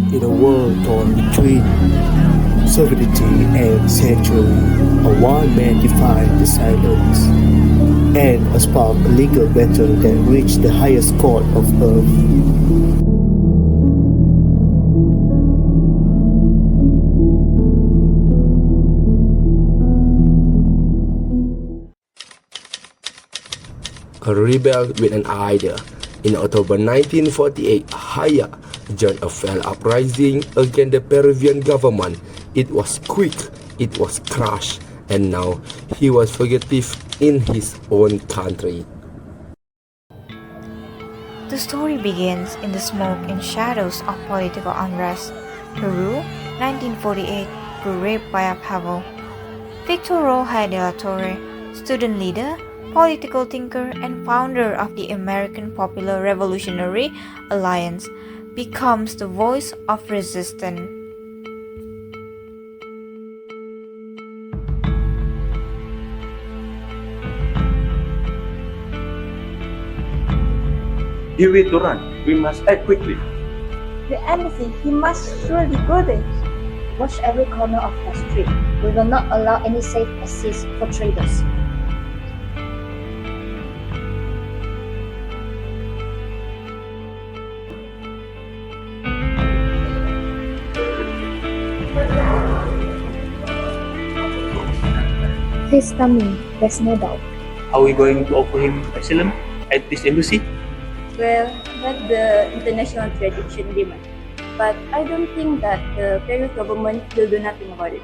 In a world torn between servility and sanctuary, a one-man defined the silence, and a spark of legal battle that reached the highest court of earth. A rebel with an idea. In October 1948, Haya joined a failed uprising against the Peruvian government. It was quick, it was crushed, and now he was fugitive in his own country. The story begins in the smoke and shadows of political unrest. Peru, 1948, Peru raped by a pebble. Victor Rojas de la Torre, student leader, political thinker, and founder of the American Popular Revolutionary Alliance, becomes the voice of resistance. You way to run. We must act quickly. The embassy, he must surely go there. Watch every corner of the street. We will not allow any safe access for traders. He's coming, there's no doubt. Are we going to offer him asylum at this embassy? Well, that's the international tradition demand. But I don't think that the Peru government will do nothing about it.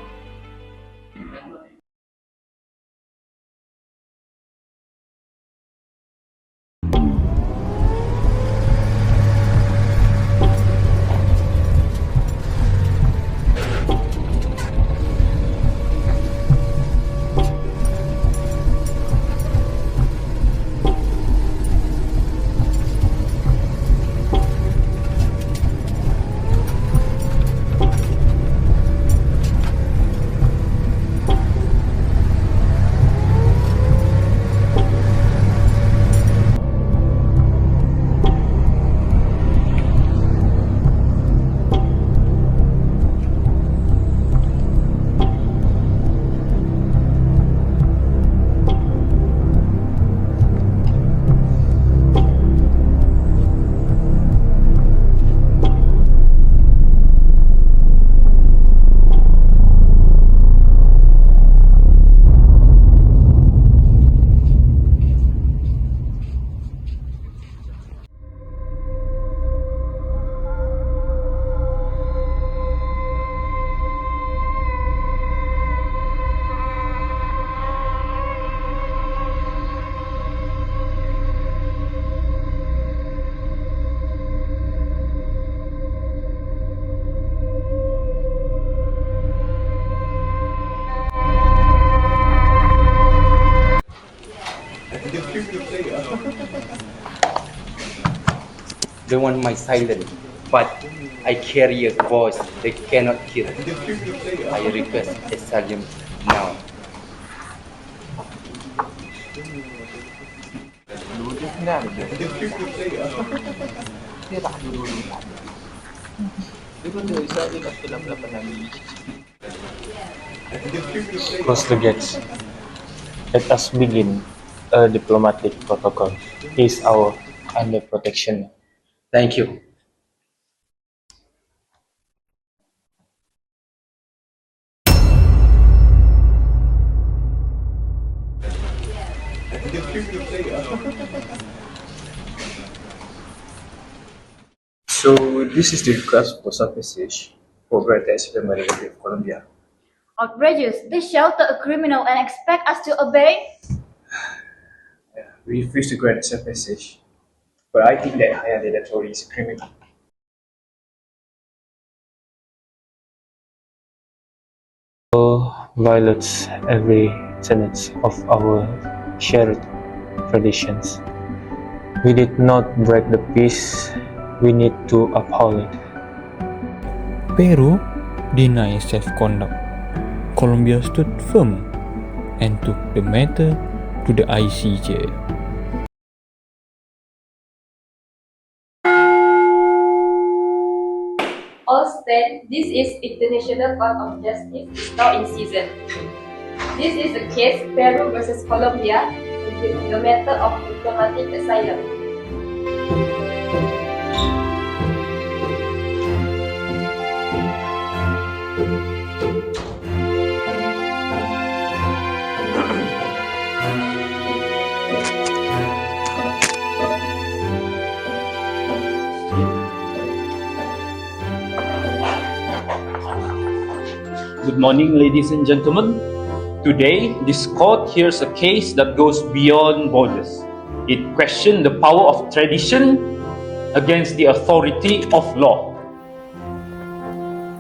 They want my silence, but I carry a voice they cannot kill. I request Asylum now. Close the gates. Let us begin a diplomatic protocol. He is our under protection. Thank you. So this is the request for some message for Great Asylum of Colombia. Outrageous! They shelter a criminal and expect us to obey? We refuse to grant such message, but I think that higher dictator is a criminal. Violates every tenet of our shared traditions. We did not break the peace. We need to uphold it. Peru denied self-conduct. Colombia stood firm and took the matter to the ICJ. All stand, this is International Court of Justice is now in season. This is the case Peru versus Colombia in the matter of diplomatic asylum. Good morning, ladies and gentlemen. Today, this court hears a case that goes beyond borders. It questions the power of tradition against the authority of law.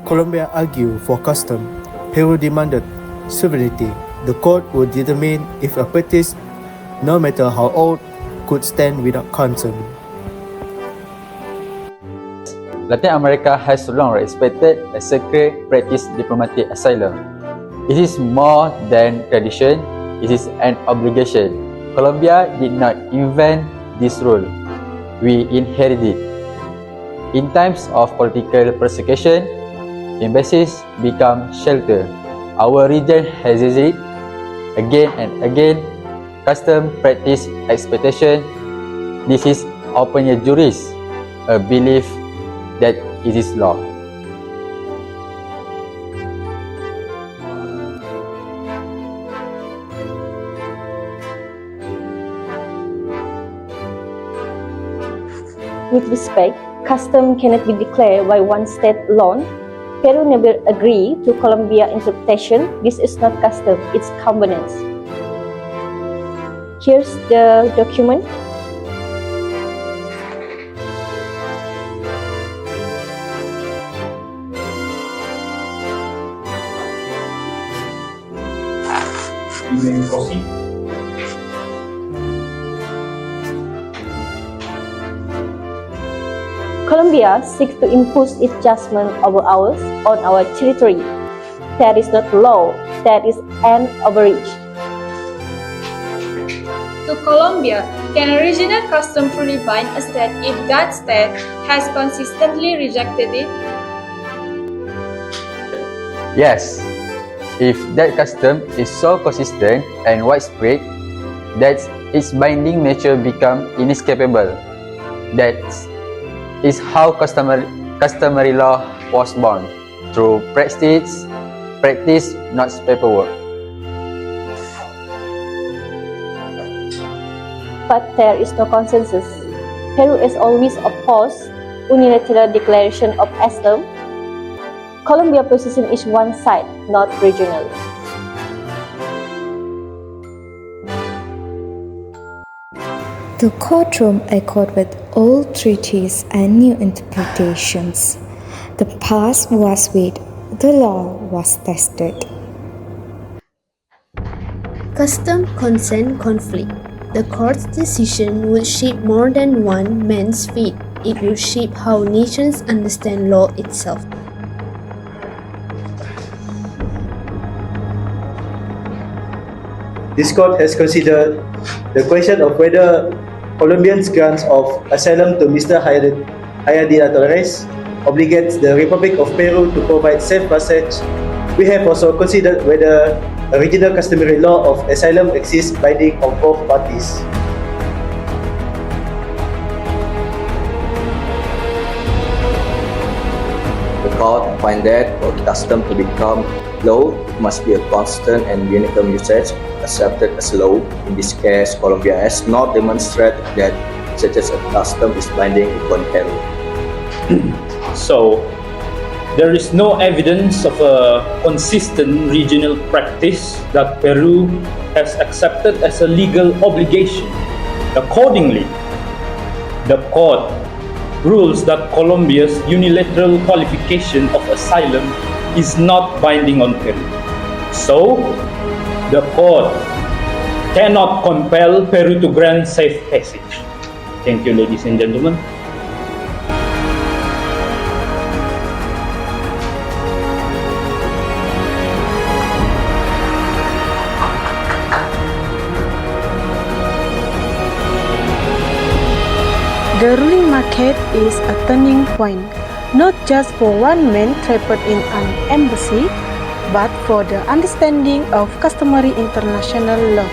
Colombia argued for custom. Peru demanded sovereignty. The court would determine if a practice, no matter how old, could stand without consent. Latin America has long respected a sacred practice diplomatic asylum. It is more than tradition, it is an obligation. Colombia did not invent this rule. We inherited it. In times of political persecution, embassies become shelter. Our region has it again and again. Custom, practice, expectation. This is open juris, a belief that it is law. With respect, custom cannot be declared by one state alone. Peru never agreed to Colombia interpretation. This is not custom, it's convenience. Here's the document. You may proceed. Colombia seeks to impose its judgment over ours on our territory. That is not law, that is an overreach. To Colombia, can a regional custom truly bind a state if that state has consistently rejected it? Yes, if that custom is so consistent and widespread that its binding nature becomes inescapable. That is how customary law was born, through practice, not paperwork. But there is no consensus. Peru has always opposed unilateral declaration of asylum. Colombia's position is one side, not regional. The courtroom echoed with old treaties and new interpretations. The past was weighed, the law was tested. Custom, consent, conflict. The court's decision would shape more than one man's fate. It will shape how nations understand law itself. This court has considered the question of whether Colombia's grants of asylum to Mr. Hayadina Torres obligates the Republic of Peru to provide safe passage. We have also considered whether a regional customary law of asylum exists binding on both parties. The court finds that for custom to become law, it must be a constant and uniform usage accepted as law. In this case, Colombia has not demonstrated that such as a custom is binding upon Peru. So, there is no evidence of a consistent regional practice that Peru has accepted as a legal obligation. Accordingly, the court rules that Colombia's unilateral qualification of asylum is not binding on Peru. So, the court cannot compel Peru to grant safe passage. Thank you, ladies and gentlemen. The ruling market is a turning point. not just for one man trapped in an embassy, but for the understanding of customary international law.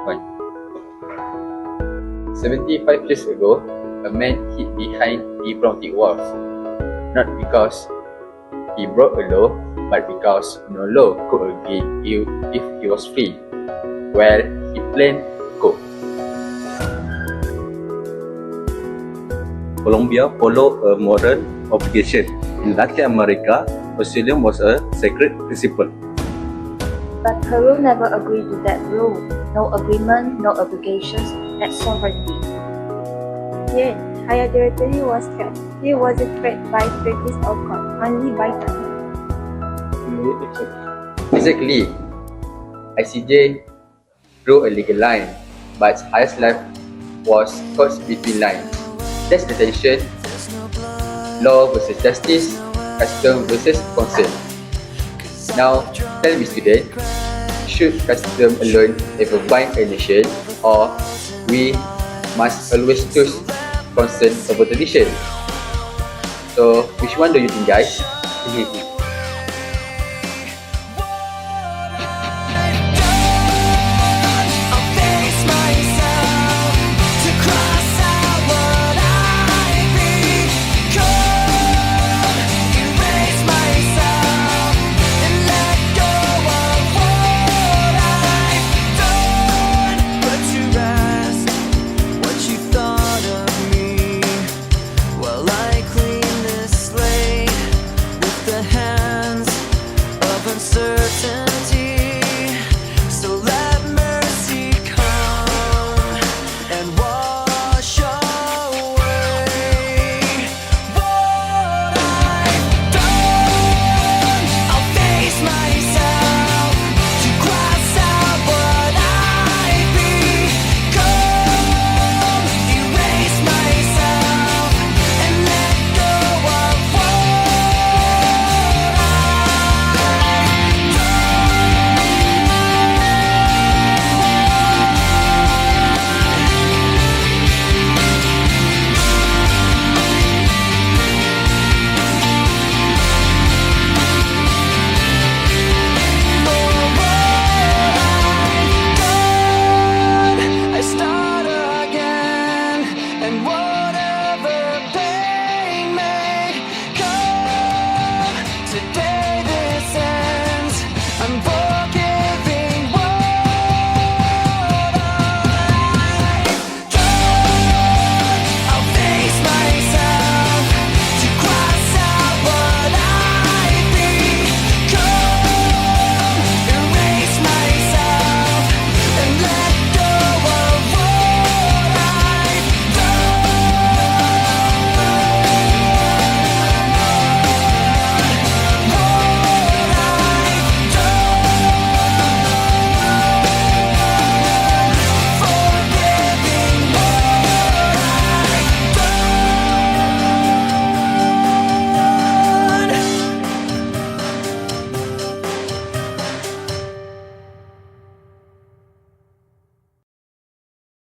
One. 75 years ago, a man hid behind diplomatic walls, not because he broke a law, but because no law could agree if he was free. Well, he planned to go. Colombia followed a moral obligation. In Latin America, Asylum was a sacred principle. But Peru never agreed to that rule. No agreement, no obligations, that sovereignty. Yet, higher territory was kept. He wasn't threatened by practice or court, only by time. Exactly. ICJ drew a legal line, but highest life was caught between lines. That's the tension. Law versus justice, custom versus concern. Now, tell me student, should custom alone ever bind a nation, or we must always choose concern over tradition? So, which one do you think, guys?